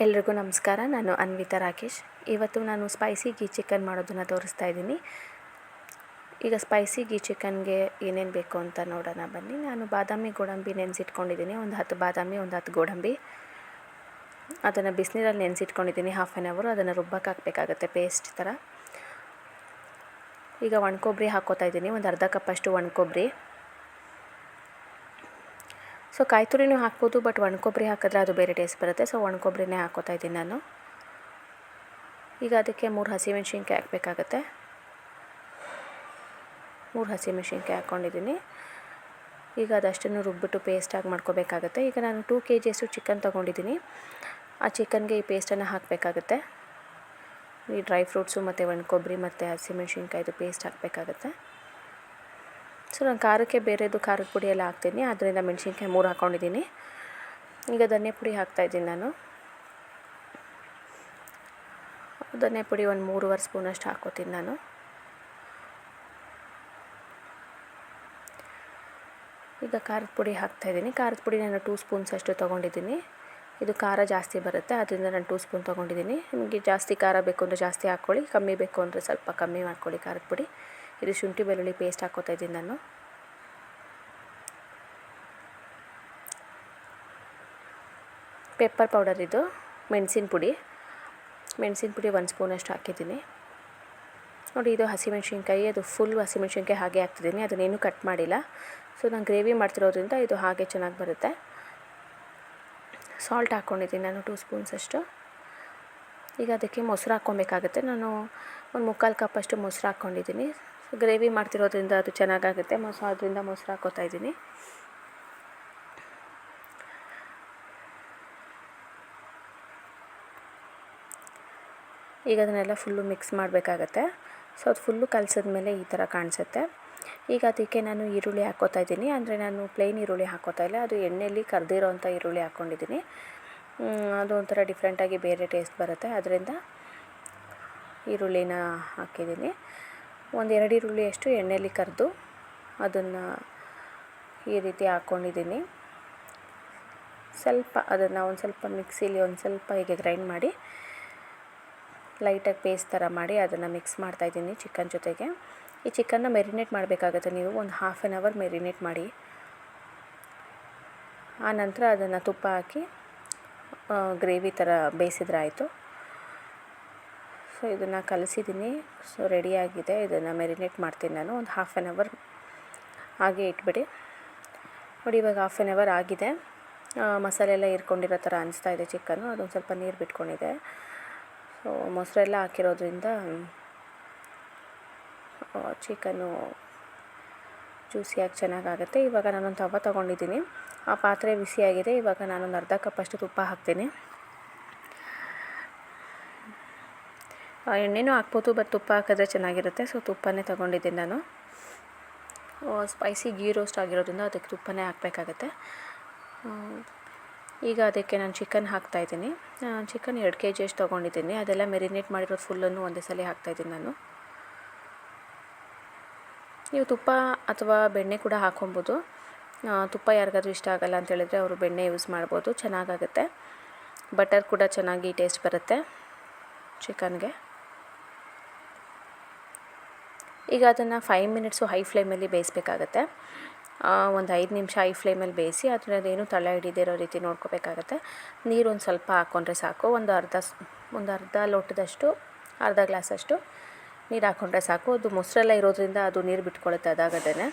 ಎಲ್ರಿಗೂ ನಮಸ್ಕಾರ. ನಾನು ಅನ್ವಿತಾ ರಾಕೇಶ್. ಇವತ್ತು ನಾನು ಸ್ಪೈಸಿ ಗೀ ಚಿಕನ್ ಮಾಡೋದನ್ನು ತೋರಿಸ್ತಾ ಇದ್ದೀನಿ. ಈಗ ಸ್ಪೈಸಿ ಗೀ ಚಿಕನ್ಗೆ ಏನೇನು ಬೇಕು ಅಂತ ನೋಡೋಣ ಬನ್ನಿ. ನಾನು ಬಾದಾಮಿ ಗೋಡಂಬಿ ನೆನೆಸಿಟ್ಕೊಂಡಿದ್ದೀನಿ. ಒಂದು 10 ಬಾದಾಮಿ, ಒಂದು 10 ಗೋಡಂಬಿ. ಅದನ್ನು ಬಿಸಿನೀರಲ್ಲಿ ನೆನೆಸಿಟ್ಕೊಂಡಿದ್ದೀನಿ ಹಾಫ್ ಆನ್ ಅವರು. ಅದನ್ನು ರುಬ್ಬಕ್ಕೆ ಹಾಕಬೇಕಾಗತ್ತೆ ಪೇಸ್ಟ್ ಥರ. ಈಗ ಒಣಕೊಬ್ಬರಿ ಹಾಕ್ಕೋತಾ ಇದ್ದೀನಿ, ಒಂದು ಅರ್ಧ ಕಪ್ಪಷ್ಟು ಒಣಕೊಬ್ಬರಿ. ಸೊ ಕಾಯಿ ತುರಿನೂ ಹಾಕ್ಬೋದು, ಬಟ್ ಒಣಕೊಬ್ಬರಿ ಹಾಕಿದ್ರೆ ಅದು ಬೇರೆ ಟೇಸ್ಟ್ ಬರುತ್ತೆ. ಸೊ ಒಣಕೊಬ್ಬರಿನೇ ಹಾಕ್ಕೋತಾ ಇದ್ದೀನಿ ನಾನು. ಈಗ ಅದಕ್ಕೆ 3 ಹಸಿಮೆಣ್ಸಿನ್ಕಾಯಿ ಹಾಕಬೇಕಾಗತ್ತೆ. 3 ಹಸಿಮೆಣ್ಸಿನ್ಕಾಯಿ ಹಾಕ್ಕೊಂಡಿದ್ದೀನಿ. ಈಗ ಅದಷ್ಟನ್ನು ರುಬ್ಬಿಟ್ಟು ಪೇಸ್ಟಾಗಿ ಮಾಡ್ಕೋಬೇಕಾಗತ್ತೆ. ಈಗ ನಾನು 2 kg ಚಿಕನ್ ತೊಗೊಂಡಿದ್ದೀನಿ. ಆ ಚಿಕನ್ಗೆ ಈ ಪೇಸ್ಟನ್ನು ಹಾಕಬೇಕಾಗತ್ತೆ. ಈ ಡ್ರೈ ಫ್ರೂಟ್ಸು ಮತ್ತು ಒಣಕೊಬ್ಬರಿ ಮತ್ತು ಹಸಿಮೆಣ್ಸಿನ್ಕಾಯ್ದು ಪೇಸ್ಟ್ ಹಾಕಬೇಕಾಗತ್ತೆ. ಸೊ ನಾನು ಖಾರಕ್ಕೆ ಬೇರೆದು ಖಾರದ ಪುಡಿ ಎಲ್ಲ ಹಾಕ್ತೀನಿ, ಆದ್ದರಿಂದ ಮೆಣಸಿನ್ಕಾಯಿ 3 ಹಾಕ್ಕೊಂಡಿದ್ದೀನಿ. ಈಗ ಧನಿಯಾ ಪುಡಿ ಹಾಕ್ತಾಯಿದ್ದೀನಿ ನಾನು. ಧನಿಯಾ ಪುಡಿ ಒಂದು 3.5 ಸ್ಪೂನಷ್ಟು ಹಾಕ್ಕೋತೀನಿ ನಾನು. ಈಗ ಖಾರದ ಪುಡಿ ಹಾಕ್ತಾಯಿದ್ದೀನಿ. ಖಾರದ ಪುಡಿ ನಾನು 2 ಸ್ಪೂನ್ಸಷ್ಟು ತೊಗೊಂಡಿದ್ದೀನಿ. ಇದು ಖಾರ ಜಾಸ್ತಿ ಬರುತ್ತೆ, ಅದರಿಂದ ನಾನು 2 ಸ್ಪೂನ್ ತೊಗೊಂಡಿದ್ದೀನಿ. ನಿಮಗೆ ಜಾಸ್ತಿ ಖಾರ ಬೇಕು ಅಂದರೆ ಜಾಸ್ತಿ ಹಾಕ್ಕೊಳ್ಳಿ, ಕಮ್ಮಿ ಬೇಕು ಅಂದರೆ ಸ್ವಲ್ಪ ಕಮ್ಮಿ ಮಾಡ್ಕೊಳ್ಳಿ ಖಾರದ ಪುಡಿ. ಇದು ಶುಂಠಿ ಬೆಳ್ಳುಳ್ಳಿ ಪೇಸ್ಟ್ ಹಾಕ್ಕೋತಾ ಇದ್ದೀನಿ ನಾನು. ಪೆಪ್ಪರ್ ಪೌಡರ್, ಇದು ಮೆಣಸಿನ ಪುಡಿ 1 ಸ್ಪೂನಷ್ಟು ಹಾಕಿದ್ದೀನಿ ನೋಡಿ. ಇದು ಹಸಿಮೆಣ್ಸಿನ್ಕಾಯಿ, ಅದು ಫುಲ್ ಹಸಿಮೆಣ್ಸಿನ್ಕಾಯಿ ಹಾಗೆ ಹಾಕ್ತಿದ್ದೀನಿ, ಅದನ್ನೇನು ಕಟ್ ಮಾಡಿಲ್ಲ. ಸೊ ನಾನು ಗ್ರೇವಿ ಮಾಡ್ತಿರೋದ್ರಿಂದ ಇದು ಹಾಗೆ ಚೆನ್ನಾಗಿ ಬರುತ್ತೆ. ಸಾಲ್ಟ್ ಹಾಕ್ಕೊಂಡಿದ್ದೀನಿ ನಾನು 2 ಸ್ಪೂನ್ಸಷ್ಟು. ಈಗ ಅದಕ್ಕೆ ಮೊಸರು ಹಾಕ್ಕೊಬೇಕಾಗುತ್ತೆ. ನಾನು ಒಂದು 3/4 ಕಪ್ಪಷ್ಟು ಮೊಸರು ಹಾಕ್ಕೊಂಡಿದ್ದೀನಿ. ಗ್ರೇವಿ ಮಾಡ್ತಿರೋದ್ರಿಂದ ಅದು ಚೆನ್ನಾಗಾಗುತ್ತೆ, ಅದರಿಂದ ಮೊಸರು ಹಾಕ್ಕೋತಾ ಇದ್ದೀನಿ. ಈಗ ಅದನ್ನೆಲ್ಲ ಫುಲ್ಲು ಮಿಕ್ಸ್ ಮಾಡಬೇಕಾಗತ್ತೆ. ಸೊ ಅದು ಫುಲ್ಲು ಕಲಸಿದ್ಮೇಲೆ ಈ ಥರ ಕಾಣಿಸುತ್ತೆ. ಈಗ ಅದಕ್ಕೆ ನಾನು ಈರುಳ್ಳಿ ಹಾಕ್ಕೋತಾ ಇದ್ದೀನಿ. ಅಂದರೆ ನಾನು ಪ್ಲೇನ್ ಈರುಳ್ಳಿ ಹಾಕ್ಕೋತಾ ಇಲ್ಲ, ಅದು ಎಣ್ಣೆಯಲ್ಲಿ ಕರೆದಿರೋ ಅಂಥ ಈರುಳ್ಳಿ ಹಾಕ್ಕೊಂಡಿದ್ದೀನಿ. ಅದು ಒಂಥರ ಡಿಫ್ರೆಂಟಾಗಿ ಬೇರೆ ಟೇಸ್ಟ್ ಬರುತ್ತೆ, ಅದರಿಂದ ಈರುಳ್ಳಿನ ಹಾಕಿದ್ದೀನಿ. ಒಂದು 2 ಈರುಳ್ಳಿಯಷ್ಟು ಎಣ್ಣೆಯಲ್ಲಿ ಕರೆದು ಅದನ್ನು ಈ ರೀತಿ ಹಾಕ್ಕೊಂಡಿದ್ದೀನಿ. ಅದನ್ನು ಒಂದು ಸ್ವಲ್ಪ ಮಿಕ್ಸಿಲಿ ಒಂದು ಸ್ವಲ್ಪ ಹೀಗೆ ಗ್ರೈಂಡ್ ಮಾಡಿ ಲೈಟಾಗಿ ಪೇಸ್ಟ್ ಥರ ಮಾಡಿ ಅದನ್ನು ಮಿಕ್ಸ್ ಮಾಡ್ತಾಯಿದ್ದೀನಿ ಚಿಕನ್ ಜೊತೆಗೆ. ಈ ಚಿಕನ್ನ ಮೆರಿನೇಟ್ ಮಾಡಬೇಕಾಗತ್ತೆ ನೀವು, ಒಂದು ಹಾಫ್ ಆನ್ ಅವರ್ ಮೆರಿನೇಟ್ ಮಾಡಿ. ಆ ನಂತರ ಅದನ್ನು ತುಪ್ಪ ಹಾಕಿ ಗ್ರೇವಿ ಥರ ಬೇಯಿಸಿದ್ರೆ ಆಯಿತು. ಸೊ ಇದನ್ನು ಕಲಸಿದ್ದೀನಿ. ಸೊ ರೆಡಿಯಾಗಿದೆ. ಇದನ್ನು ಮೆರಿನೇಟ್ ಮಾಡ್ತೀನಿ ನಾನು ಒಂದು ಹಾಫ್ ಆನ್ ಅವರ್ ಹಾಗೆ ಇಟ್ಬಿಡಿ. ನೋಡಿ ಇವಾಗ ಹಾಫ್ ಆನ್ ಅವರ್ ಆಗಿದೆ. ಮಸಾಲೆ ಎಲ್ಲ ಹೀರ್ಕೊಂಡಿರೋ ಥರ ಅನಿಸ್ತಾ ಇದೆ ಚಿಕನ್ನು. ಅದೊಂದು ಸ್ವಲ್ಪ ನೀರು ಬಿಟ್ಕೊಂಡಿದೆ. ಸೊ ಮೊಸರೆಲ್ಲ ಹಾಕಿರೋದ್ರಿಂದ ಚಿಕನ್ನು ಜ್ಯೂಸಿಯಾಗಿ ಚೆನ್ನಾಗಾಗುತ್ತೆ. ಇವಾಗ ನಾನೊಂದು ತವ ತೊಗೊಂಡಿದ್ದೀನಿ, ಆ ಪಾತ್ರೆ ಬಿಸಿಯಾಗಿದೆ. ಇವಾಗ ನಾನೊಂದು ಅರ್ಧ ಕಪ್ಪಷ್ಟು ತುಪ್ಪ ಹಾಕ್ತೀನಿ. ಎಣ್ಣೆನೂ ಹಾಕ್ಬೋದು, ಬಟ್ ತುಪ್ಪ ಹಾಕಿದ್ರೆ ಚೆನ್ನಾಗಿರುತ್ತೆ. ಸೊ ತುಪ್ಪನೇ ತೊಗೊಂಡಿದ್ದೀನಿ ನಾನು. ಸ್ಪೈಸಿ ಗೀ ರೋಸ್ಟ್ ಆಗಿರೋದ್ರಿಂದ ಅದಕ್ಕೆ ತುಪ್ಪನೇ ಹಾಕಬೇಕಾಗತ್ತೆ. ಈಗ ಅದಕ್ಕೆ ನಾನು ಚಿಕನ್ ಹಾಕ್ತಾಯಿದ್ದೀನಿ. ಚಿಕನ್ 2 kg ಅಷ್ಟು ತೊಗೊಂಡಿದ್ದೀನಿ. ಅದೆಲ್ಲ ಮೆರಿನೇಟ್ ಮಾಡಿರೋದು ಫುಲ್ಲನ್ನು ಒಂದೇ ಸಲ ಹಾಕ್ತಾಯಿದ್ದೀನಿ ನಾನು. ನೀವು ತುಪ್ಪ ಅಥವಾ ಬೆಣ್ಣೆ ಕೂಡ ಹಾಕ್ಕೊಬೋದು. ತುಪ್ಪ ಯಾರಿಗಾದ್ರೂ ಇಷ್ಟ ಆಗಲ್ಲ ಅಂತೇಳಿದರೆ ಅವರು ಬೆಣ್ಣೆ ಯೂಸ್ ಮಾಡ್ಬೋದು, ಚೆನ್ನಾಗಾಗುತ್ತೆ. ಬಟರ್ ಕೂಡ ಚೆನ್ನಾಗಿ ಟೇಸ್ಟ್ ಬರುತ್ತೆ ಚಿಕನ್ಗೆ. ಈಗ ಅದನ್ನು 5 ಮಿನಿಟ್ಸು ಹೈ ಫ್ಲೇಮಲ್ಲಿ ಬೇಯಿಸ್ಬೇಕಾಗತ್ತೆ. ಒಂದು 5 ನಿಮಿಷ ಹೈ ಫ್ಲೇಮಲ್ಲಿ ಬೇಯಿಸಿ ಅದರದ್ದೇನು ತಳ ಹಿಡಿದೇ ಇರೋ ರೀತಿ ನೋಡ್ಕೋಬೇಕಾಗತ್ತೆ. ನೀರು ಒಂದು ಸ್ವಲ್ಪ ಹಾಕ್ಕೊಂಡ್ರೆ ಸಾಕು. ಒಂದು ಅರ್ಧ ಲೋಟದಷ್ಟು, ಅರ್ಧ ಗ್ಲಾಸಷ್ಟು ನೀರು ಹಾಕ್ಕೊಂಡ್ರೆ ಸಾಕು. ಅದು ಮೊಸರೆಲ್ಲ ಇರೋದ್ರಿಂದ ಅದು ನೀರು ಬಿಟ್ಕೊಳ್ಳುತ್ತೆ ಅದಾಗದೇ.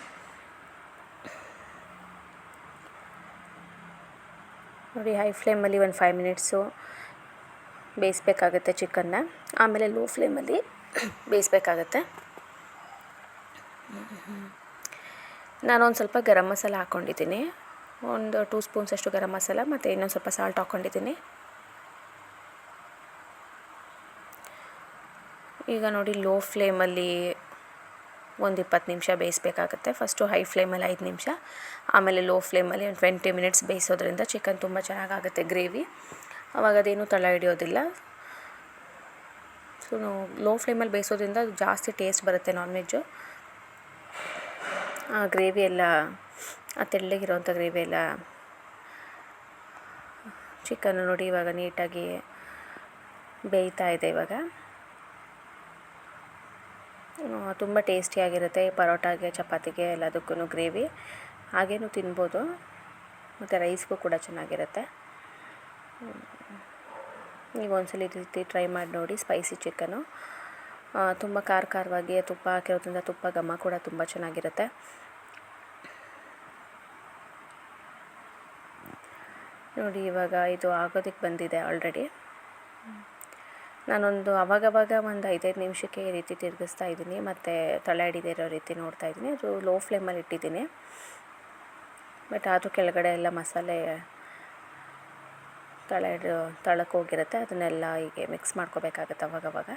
ನೋಡಿ ಹೈ ಫ್ಲೇಮಲ್ಲಿ ಒಂದು 5 ಮಿನಿಟ್ಸು ಬೇಯಿಸ್ಬೇಕಾಗತ್ತೆ ಚಿಕನ್ನ. ಆಮೇಲೆ ಲೋ ಫ್ಲೇಮಲ್ಲಿ ಬೇಯಿಸ್ಬೇಕಾಗತ್ತೆ. ನಾನೊಂದು ಸ್ವಲ್ಪ ಗರಂ ಮಸಾಲ ಹಾಕ್ಕೊಂಡಿದ್ದೀನಿ, ಒಂದು 2 ಸ್ಪೂನ್ಸಷ್ಟು ಗರಂ ಮಸಾಲ ಮತ್ತು ಇನ್ನೊಂದು ಸ್ವಲ್ಪ ಸಾಲ್ಟ್ ಹಾಕ್ಕೊಂಡಿದ್ದೀನಿ. ಈಗ ನೋಡಿ ಲೋ ಫ್ಲೇಮಲ್ಲಿ ಒಂದು 20 ನಿಮಿಷ ಬೇಯಿಸ್ಬೇಕಾಗತ್ತೆ. ಫಸ್ಟು ಹೈ ಫ್ಲೇಮಲ್ಲಿ 5 ನಿಮಿಷ, ಆಮೇಲೆ ಲೋ ಫ್ಲೇಮಲ್ಲಿ ಒಂದು 20 ಮಿನಿಟ್ಸ್ ಬೇಯಿಸೋದ್ರಿಂದ ಚಿಕನ್ ತುಂಬ ಚೆನ್ನಾಗಾಗುತ್ತೆ ಗ್ರೇವಿ. ಆವಾಗ ಅದೇನು ತಳ ಹಿಡಿಯೋದಿಲ್ಲ. ಸೊ ಲೋ ಫ್ಲೇಮಲ್ಲಿ ಬೇಯಿಸೋದ್ರಿಂದ ಜಾಸ್ತಿ ಟೇಸ್ಟ್ ಬರುತ್ತೆ ನಾನ್ ವೆಜ್ಜು. ಗ್ರೇವಿ ಎಲ್ಲ ತೆಳ್ಳಗಿರೋಂಥ ಗ್ರೇವಿ ಎಲ್ಲ ಚಿಕನ್ನು ನೋಡಿ ಇವಾಗ ನೀಟಾಗಿ ಬೇಯ್ತಾ ಇದೆ. ಇವಾಗ ತುಂಬ ಟೇಸ್ಟಿಯಾಗಿರುತ್ತೆ. ಪರೋಟಾಗೆ, ಚಪಾತಿಗೆ ಎಲ್ಲದಕ್ಕೂ ಗ್ರೇವಿ ಹಾಗೇನೂ ತಿನ್ಬೋದು, ಮತ್ತು ರೈಸ್ಗೂ ಕೂಡ ಚೆನ್ನಾಗಿರುತ್ತೆ. ನೀವು ಒಂದ್ಸಲ ಈ ರೀತಿ ಟ್ರೈ ಮಾಡಿ ನೋಡಿ. ಸ್ಪೈಸಿ ಚಿಕನ್ನು ತುಂಬ ಖಾರವಾಗಿ ತುಪ್ಪ ಹಾಕಿರೋದ್ರಿಂದ ತುಪ್ಪ ಘಮ ಕೂಡ ತುಂಬ ಚೆನ್ನಾಗಿರುತ್ತೆ. ನೋಡಿ ಇವಾಗ ಇದು ಆಗೋದಕ್ಕೆ ಬಂದಿದೆ ಆಲ್ರೆಡಿ. ನಾನೊಂದು ಅವಾಗವಾಗ ಒಂದು 5-5 ನಿಮಿಷಕ್ಕೆ ಈ ರೀತಿ ತಿರುಗಿಸ್ತಾ ಇದ್ದೀನಿ, ಮತ್ತು ತಳ ಹಿಡಿದೇ ಇರೋ ರೀತಿ ನೋಡ್ತಾ ಇದ್ದೀನಿ. ಅದು ಲೋ ಫ್ಲೇಮಲ್ಲಿ ಇಟ್ಟಿದ್ದೀನಿ, ಬಟ್ ಆದರೂ ಕೆಳಗಡೆ ಎಲ್ಲ ಮಸಾಲೆ ತಳಕ್ಕೆ ಹೋಗಿರುತ್ತೆ. ಅದನ್ನೆಲ್ಲ ಹೀಗೆ ಮಿಕ್ಸ್ ಮಾಡ್ಕೋಬೇಕಾಗತ್ತೆ ಅವಾಗವಾಗ.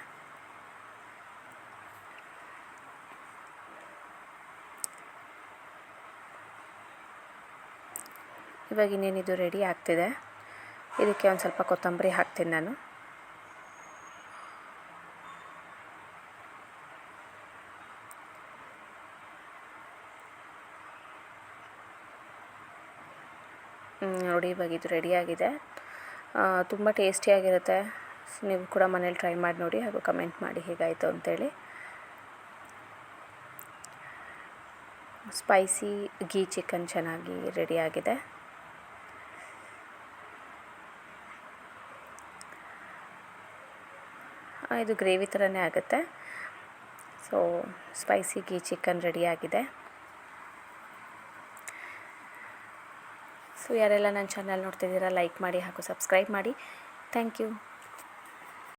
ಇವಾಗ ಇನ್ನೇನಿದು ರೆಡಿ ಆಗ್ತಿದೆ. ಇದಕ್ಕೆ ಒಂದು ಸ್ವಲ್ಪ ಕೊತ್ತಂಬರಿ ಹಾಕ್ತೀನಿ ನಾನು. ನೋಡಿ ಇವಾಗ ಇದು ರೆಡಿಯಾಗಿದೆ. ತುಂಬ ಟೇಸ್ಟಿಯಾಗಿರುತ್ತೆ. ನೀವು ಕೂಡ ಮನೇಲಿ ಟ್ರೈ ಮಾಡಿ ನೋಡಿ, ಹಾಗೂ ಕಮೆಂಟ್ ಮಾಡಿ ಹೇಗಾಯಿತು ಅಂತೇಳಿ. ಸ್ಪೈಸಿ ಗೀ ಚಿಕನ್ ಚೆನ್ನಾಗಿ ರೆಡಿಯಾಗಿದೆ. ಇದು ಗ್ರೇವಿ ಥರನೇ ಆಗುತ್ತೆ. ಸೊ ಸ್ಪೈಸಿ ಗೀ ಚಿಕನ್ ರೆಡಿಯಾಗಿದೆ. ಸೊ ಯಾರೆಲ್ಲ ನನ್ನ ಚಾನಲ್ ನೋಡ್ತಿದ್ದೀರಾ, ಲೈಕ್ ಮಾಡಿ ಹಾಗೂ ಸಬ್ಸ್ಕ್ರೈಬ್ ಮಾಡಿ. Thank you.